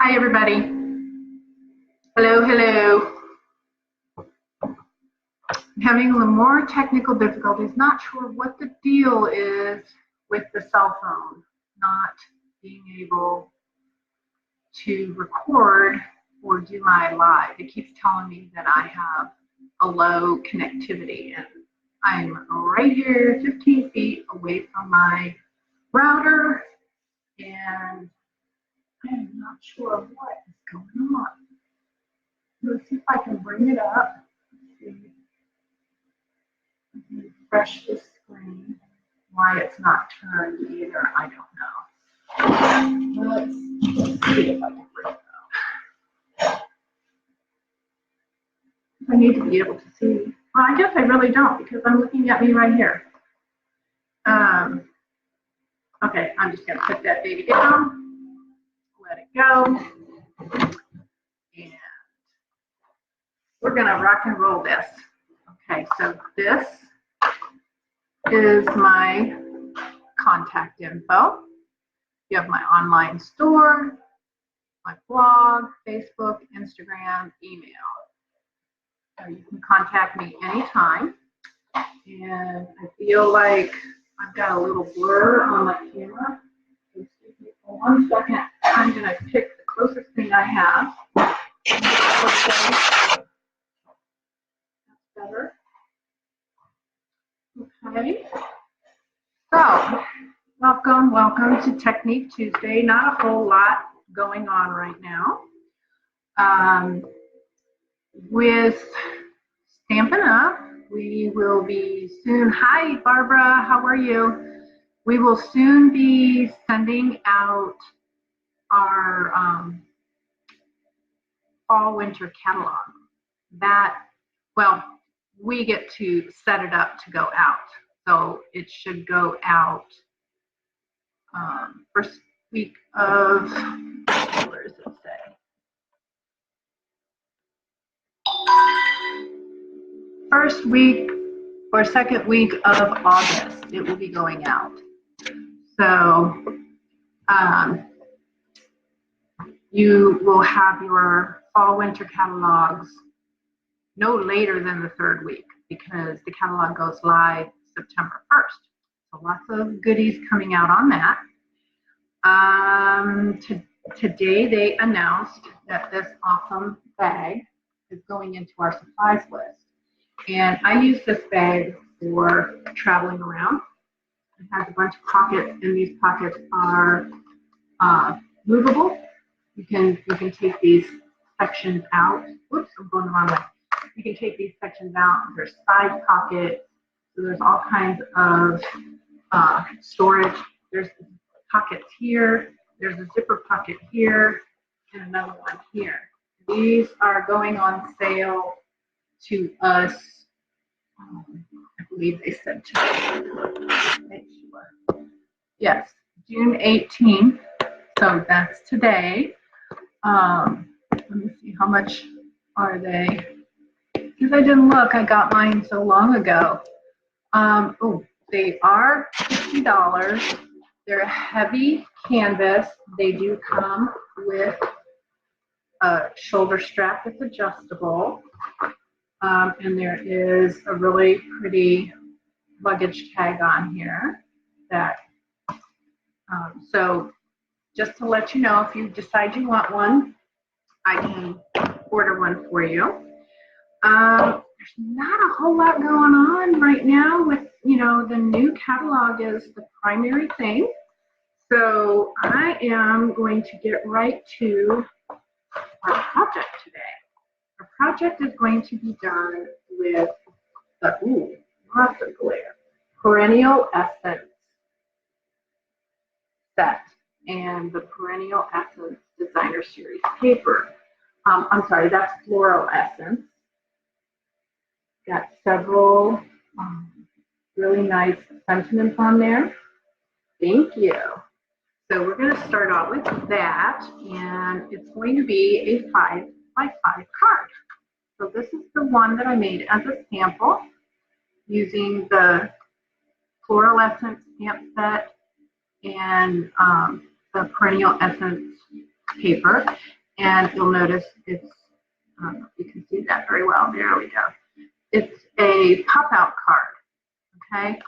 Hi, everybody. Hello, hello. I'm having a little more technical difficulties. Not sure what the deal is with the cell phone not being able to record or do my live. It keeps telling me that I have a low connectivity, and I'm right here 15 feet away from my router, and I'm not sure what is going on. Let's see if I can bring it up. Refresh the screen. Why it's not turned either, I don't know. Let's see if I can bring it up. I need to be able to see. Well, I guess I really don't, because I'm looking at me right here. Okay, I'm just going to put that baby down, let it go, and we're going to rock and roll this. Okay, so this is my contact info. You have my online store, my blog, Facebook, Instagram, email. So you can contact me anytime. And I feel like I've got a little blur on my camera. Just give me 1 second. I'm going to pick the closest thing I have. Okay. That's better. Okay. So, welcome to Technique Tuesday. Not a whole lot going on right now. With Stampin' Up, we will be soon. Hi, Barbara. How are you? We will soon be sending out our fall-winter catalog. We get to set it up to go out. So it should go out first week of, where does it say? First week or second week of August, it will be going out. So you will have your fall-winter catalogs no later than the 3rd week, because the catalog goes live September 1st. So lots of goodies coming out on that. Today they announced that this awesome bag is going into our supplies list. And I use this bag for traveling around. It has a bunch of pockets, and these pockets are movable. You can take these sections out. Whoops, I'm going the wrong way. You can take these sections out. There's side pockets. So there's all kinds of storage. There's pockets here. There's a zipper pocket here, and another one here. These are going on sale to us. I believe they said today. Yes, June 18th. So that's today. Let me see, how much are they? Because I didn't look, I got mine so long ago. They are $50. They're a heavy canvas. They do come with a shoulder strap that's adjustable. And there is a really pretty luggage tag on here. So just to let you know, if you decide you want one, I can order one for you. There's not a whole lot going on right now with, the new catalog is the primary thing. So I am going to get right to our project today. Our project is going to be done with the, lots of glare, Perennial Essence set and the Perennial Essence Designer Series paper. I'm sorry, that's Floral Essence. Got several really nice sentiments on there. Thank you. So we're going to start out with that, and it's going to be a 5x5 card. So this is the one that I made as a sample using the Floral Essence stamp set and the Perennial Essence paper, and you'll notice it's, I don't know if you can see that very well. There we go. It's a pop-out card, okay?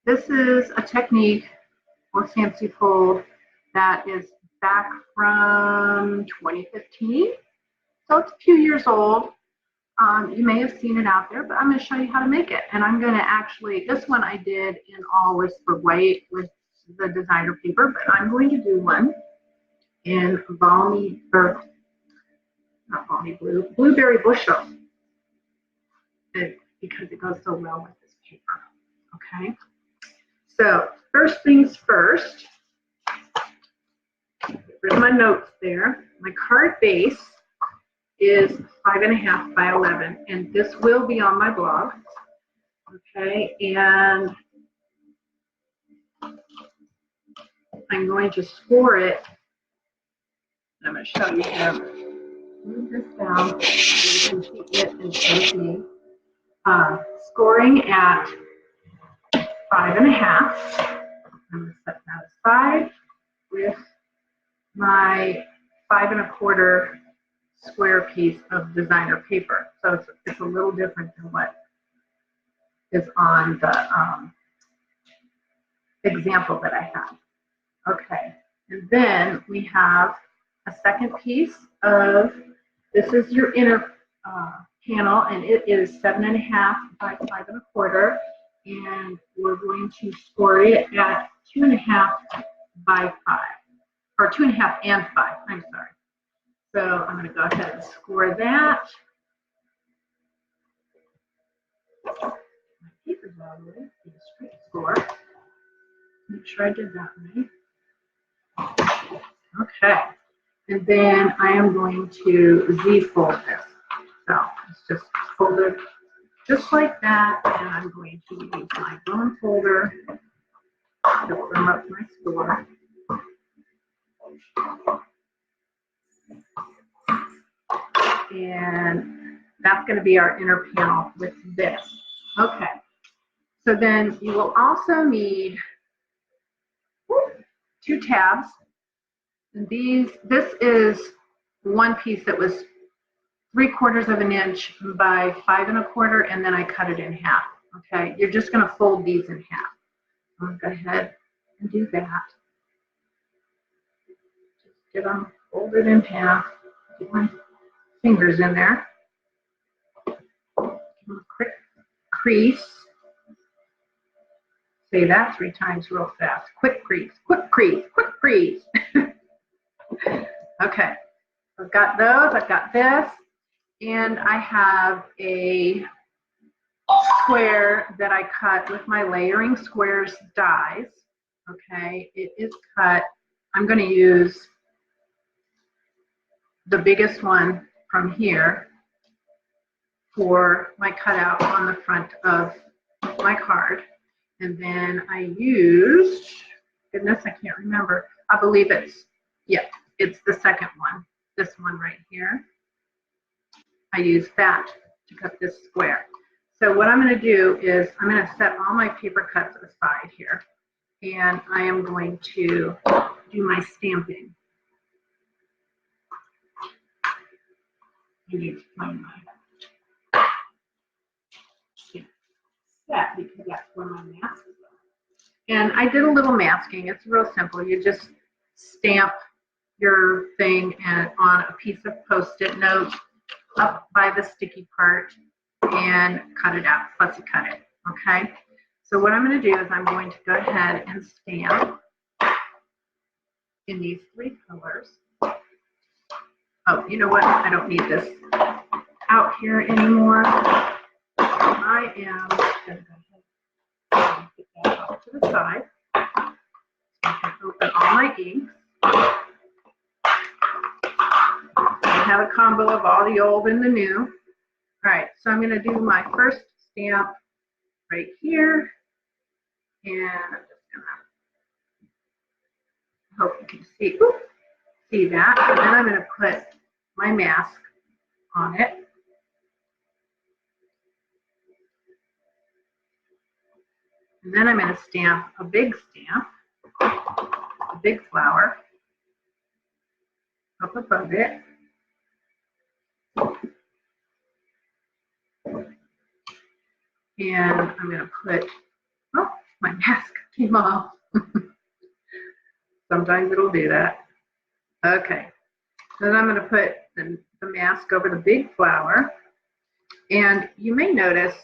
This is a technique or fancy fold that is back from 2015, so it's a few years old. You may have seen it out there, but I'm going to show you how to make it. And I'm going to actually, this one I did in all whisper white with the designer paper, but I'm going to do one in balmy, or not balmy blue, blueberry bushel, because it goes so well with this paper. Okay. So first things first, get rid of my notes there. My card base is 5.5 by 11, and this will be on my blog. Okay, and I'm going to score it. I'm going to show you here. Move this down so you can see it in front of me. Scoring at 5.5. I'm going to set that aside with my 5 1/4 square piece of designer paper. So it's a little different than what is on the example that I have. Okay, and then we have a second piece of, this is your inner panel, and it is 7.5 by 5 1/4, and we're going to score it at 2.5 by 5, or 2.5 and 5, I'm sorry. So I'm going to go ahead and score that. My paper's all the way, do a straight score. Make sure I did that right. Okay, and then I am going to Z-fold this. So it's just folded just like that, and I'm going to use my bone folder to firm up my score. And that's going to be our inner panel with this. Okay, so then you will also need 2 tabs. And this is one piece that was 3/4 of an inch by 5 1/4, and then I cut it in half. Okay, you're just going to fold these in half. I'll go ahead and do that. Just get them folded in half. Get my fingers in there. Give them a quick crease. Say that 3 times real fast. Quick crease, quick crease, quick crease. Okay, I've got those. I've got this. And I have a square that I cut with my layering squares dies. Okay, it is cut. I'm going to use the biggest one from here for my cutout on the front of my card. And then I used, goodness, I can't remember. I believe it's the second one, this one right here. I used that to cut this square. So what I'm going to do is I'm going to set all my paper cuts aside here, and I am going to do my stamping. I need to find my set because that's where my mask is. And I did a little masking. It's real simple. You just stamp your thing on a piece of Post-it note up by the sticky part and cut it out, fussy cut it, okay? So what I'm going to do is I'm going to go ahead and stamp in these 3 colors. Oh, you know what? I don't need this out here anymore. I am going to go ahead and put that off to the side. I can open all my inks. I have a combo of all the old and the new. All right, so I'm going to do my first stamp right here. And I'm just going to hope you can see that. And then I'm going to put my mask on it. And then I'm going to stamp a big stamp, a big flower. up above it. And I'm going to put, oh, my mask came off. Sometimes it'll do that. Okay, then I'm going to put the mask over the big flower. And you may notice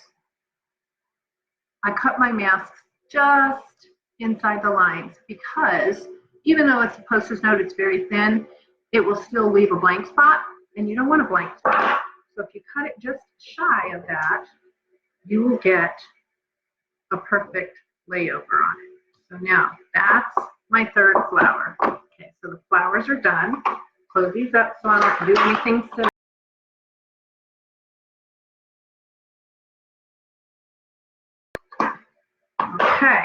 I cut my masks just inside the lines because even though it's a poster's note, it's very thin, it will still leave a blank spot, and you don't want a blank spot. So if you cut it just shy of that, you will get a perfect layover on it. So now that's my third flower. Okay, so the flowers are done. Close these up so I don't have to do anything silly. Okay,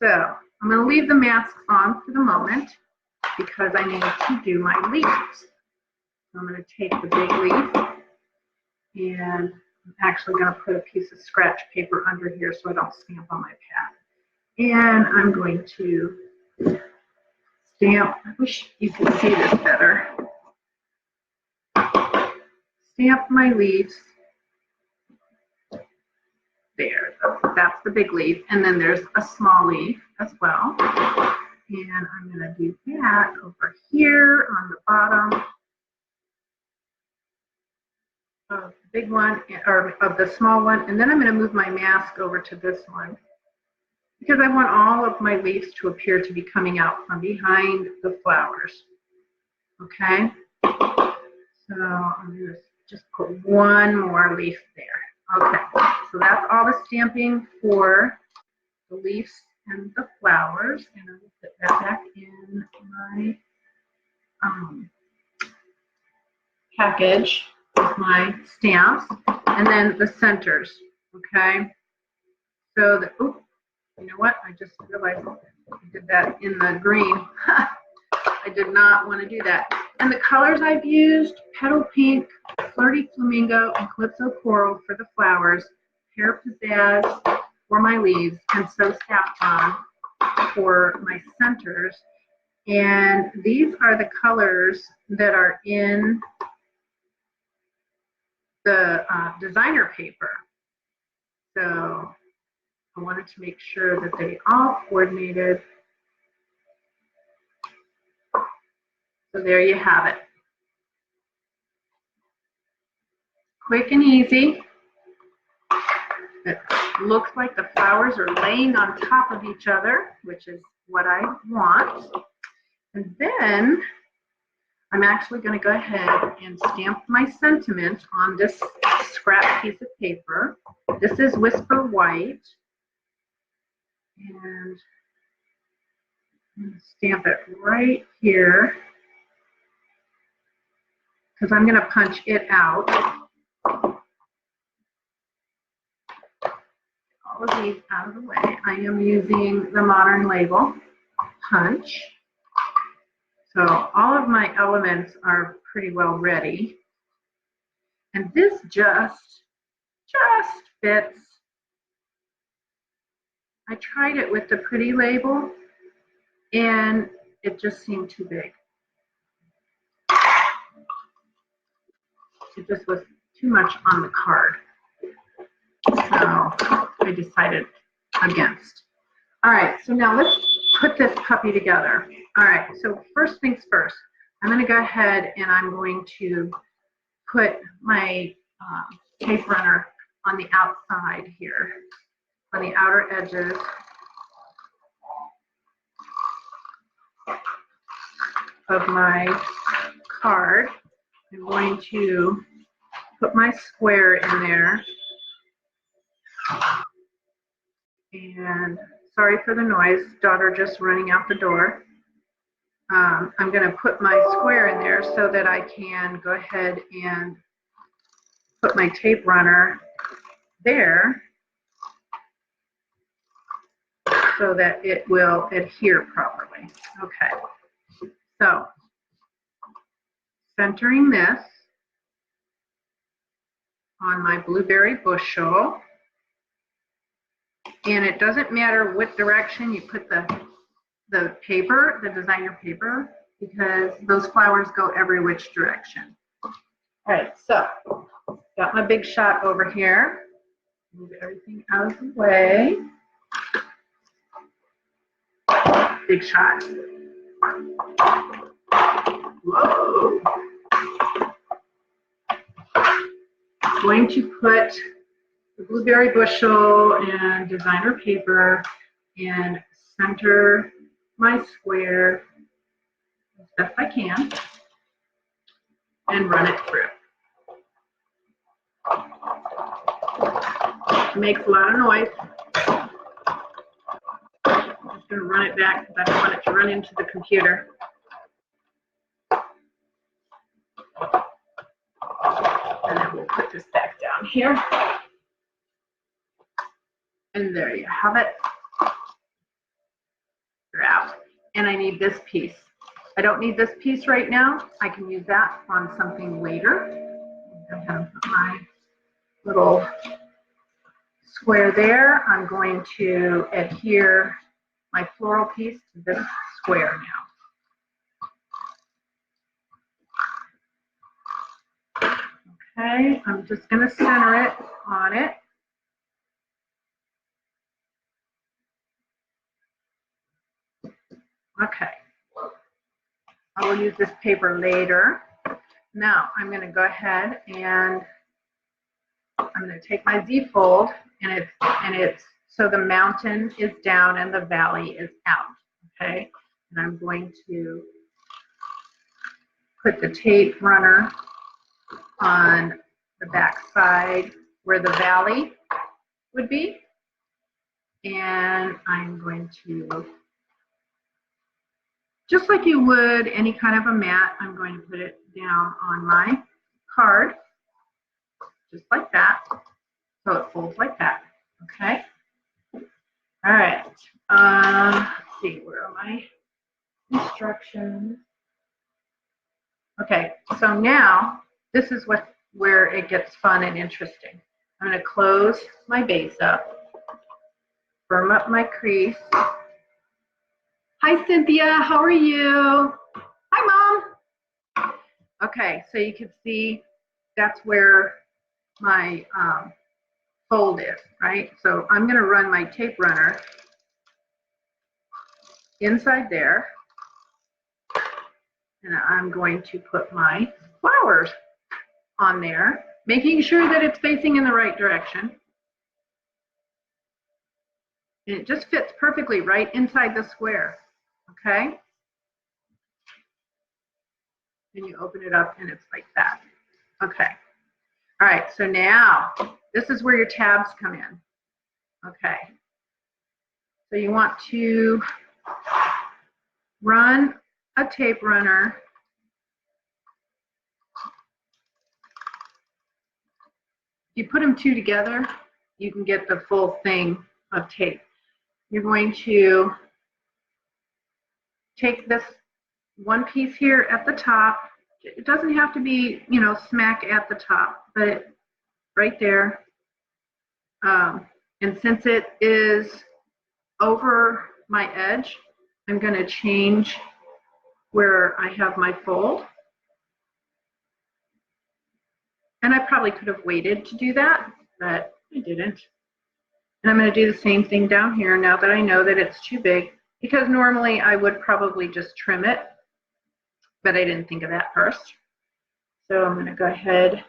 so I'm going to leave the masks on for the moment because I need to do my leaves. So I'm going to take the big leaf, and I'm actually going to put a piece of scratch paper under here so I don't stamp on my pad. And I'm going to stamp, I wish you could see this better. Stamp my leaves. There, that's the big leaf. And then there's a small leaf as well. And I'm going to do that over here on the bottom of the big one, or of the small one. And then I'm going to move my mask over to this one because I want all of my leaves to appear to be coming out from behind the flowers. Okay, so I'm going to just put one more leaf there. Okay, so that's all the stamping for the leaves and the flowers, and I will put that back in my package with my stamps, and then the centers. Okay, so the, oh, you know what? I just realized I did that in the green. I did not want to do that. And the colors I've used: Petal Pink, Flirty Flamingo, and Calypso Coral for the flowers, Pear Pizzazz for my leaves, and So Saffron for my centers. And these are the colors that are in the designer paper. So I wanted to make sure that they all coordinated. So there you have it. Quick and easy. It looks like the flowers are laying on top of each other, which is what I want. And then I'm actually going to go ahead and stamp my sentiment on this scrap piece of paper. This is Whisper White. And I'm going to stamp it right here because I'm going to punch it out. All of these out of the way. I am using the Modern Label punch. So all of my elements are pretty well ready. And this just fits. I tried it with the Pretty Label and it just seemed too big. It just was too much on the card. So I decided against. All right, so now let's put this puppy together. All right, so first things first, I'm going to go ahead and I'm going to put my tape runner on the outside here, on the outer edges. Of my card. I'm going to put my square in there. And sorry for the noise, daughter just running out the door. I'm going to put my square in there so that I can go ahead and put my tape runner there so that it will adhere properly. Okay, so centering this on my blueberry bushel. And it doesn't matter what direction you put the paper, the designer paper. because those flowers go every which direction. All right, so got my big shot over here. Move everything out of the way. Big shot. Whoa. I'm going to put the blueberry bushel and designer paper and center my square as best I can and run it through. It makes a lot of noise. I'm just going to run it back because I don't want it to run into the computer. And then we'll put this back down here. And there you have it. They're out. And I need this piece. I don't need this piece right now. I can use that on something later. I have my little square there. I'm going to adhere my floral piece to this square now. Okay, I'm just going to center it on it. Okay, I will use this paper later. Now I'm going to go ahead and I'm going to take my Z fold and it's so the mountain is down and the valley is out. Okay, and I'm going to put the tape runner on the back side where the valley would be, and I'm going to, just like you would any kind of a mat, I'm going to put it down on my card, just like that, so it folds like that. Okay. All right. Let's see, where are my instructions? Okay, so now this is where it gets fun and interesting. I'm going to close my base up, firm up my crease. Hi, Cynthia. How are you? Hi, Mom. Okay, so you can see that's where my fold is, right? So I'm going to run my tape runner inside there, and I'm going to put my flowers on there, making sure that it's facing in the right direction. And it just fits perfectly right inside the square, okay? And you open it up and it's like that. Okay. All right, so now this is where your tabs come in. Okay. So you want to run a tape runner if you put them two together, you can get the full thing of tape. You're going to take this one piece here at the top. It doesn't have to be, you know, smack at the top, but right there. And since it is over my edge, I'm going to change where I have my fold. And I probably could have waited to do that, but I didn't. And I'm going to do the same thing down here now that I know that it's too big, because normally I would probably just trim it, but I didn't think of that first. So I'm going to go ahead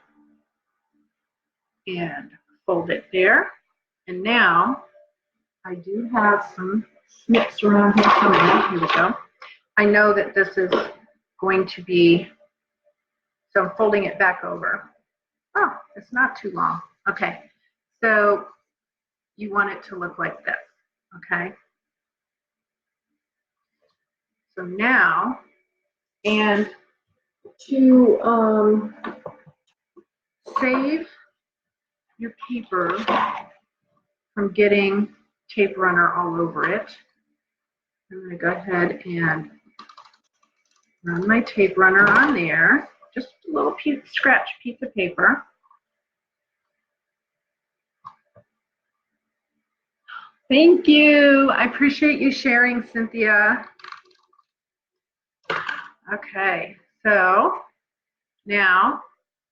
and fold it there. And now I do have some snips around here somewhere. Here we go. I know that this is going to be, so I'm folding it back over. Oh, it's not too long. Okay, so you want it to look like this, okay? So now, and to save your paper from getting tape runner all over it, I'm going to go ahead and run my tape runner on there, just a little piece, scratch piece of paper. Thank you. I appreciate you sharing, Cynthia. Okay, so now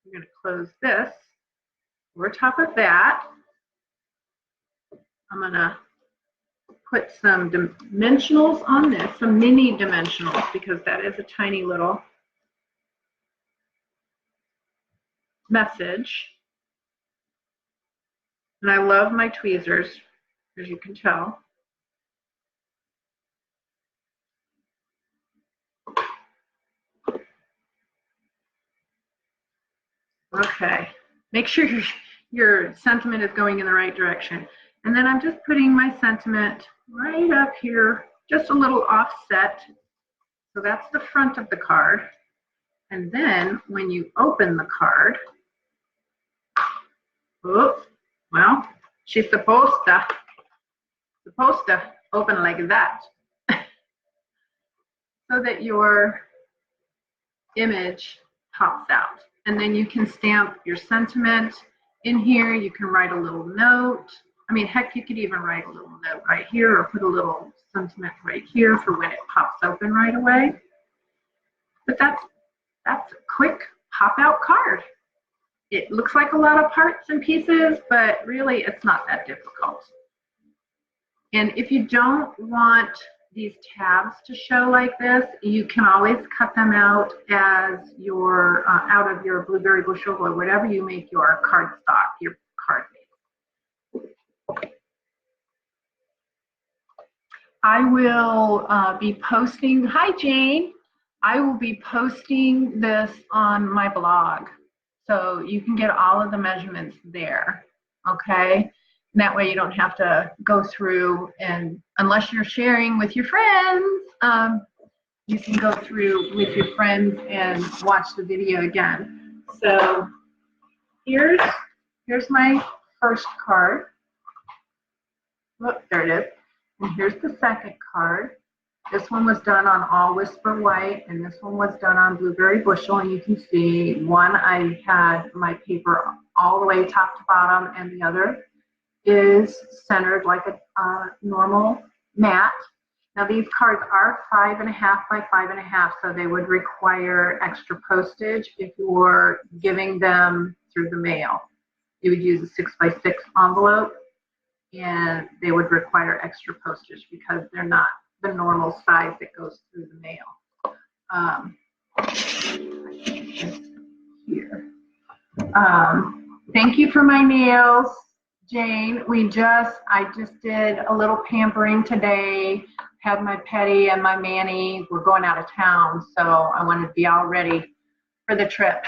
I'm going to close this. Over top of that, I'm going to put some dimensionals on this, some mini dimensionals, because that is a tiny little message. And I love my tweezers, as you can tell. Okay, make sure your sentiment is going in the right direction. And then I'm just putting my sentiment right up here, just a little offset. So that's the front of the card. And then when you open the card, oops, well, she's supposed to open like that so that your image pops out. And then you can stamp your sentiment in here. You can write a little note. I mean, heck, you could even write a little note right here or put a little sentiment right here for when it pops open right away. But that's a quick pop out card. It looks like a lot of parts and pieces, but really it's not that difficult. And if you don't want these tabs to show like this, you can always cut them out as your out of your blueberry bushel or whatever you make your cardstock, your card base. I will be posting, hi Jane, I will be posting this on my blog. So you can get all of the measurements there, okay? And that way you don't have to go through, and unless you're sharing with your friends, you can go through with your friends and watch the video again. So here's my first card. Look, there it is. And here's the second card. This one was done on all Whisper White, and this one was done on Blueberry Bushel. And you can see one, I had my paper all the way top to bottom, and the other is centered like a normal mat. Now these cards are 5.5 by 5.5, so they would require extra postage if you're giving them through the mail. You would use a 6 by 6 envelope, and they would require extra postage because they're not the normal size that goes through the mail. Here. Thank you for my nails, Jane. I just did a little pampering today. Had my Petty and my Manny. We're going out of town, so I wanted to be all ready for the trip.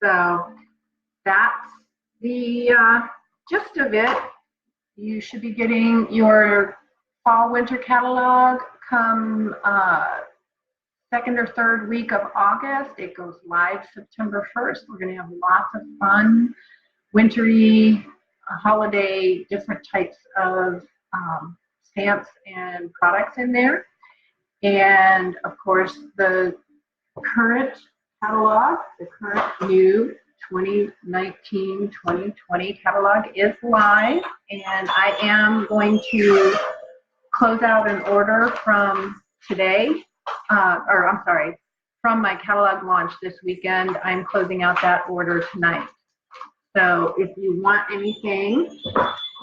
So that's the gist of it. You should be getting your fall winter catalog come second or third week of August. It goes live September 1st. We're going to have lots of fun, wintry, holiday, different types of stamps and products in there. And of course, the current catalog, the current new 2019-2020 catalog is live, and I am going to close out an order from today, from my catalog launch this weekend. I'm closing out that order tonight. So if you want anything,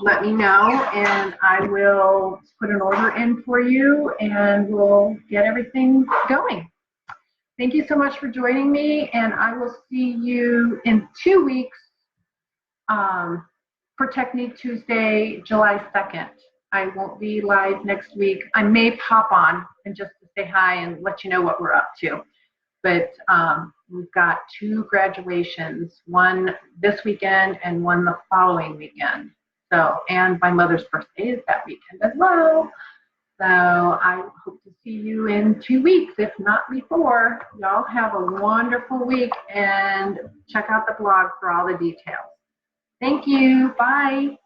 let me know, and I will put an order in for you, and we'll get everything going. Thank you so much for joining me, and I will see you in 2 weeks for Technique Tuesday, July 2nd. I won't be live next week. I may pop on and just to say hi and let you know what we're up to. But we've got 2 graduations, one this weekend and one the following weekend. So, and my mother's birthday is that weekend as well. So I hope to see you in 2 weeks, if not before. Y'all have a wonderful week, and check out the blog for all the details. Thank you. Bye.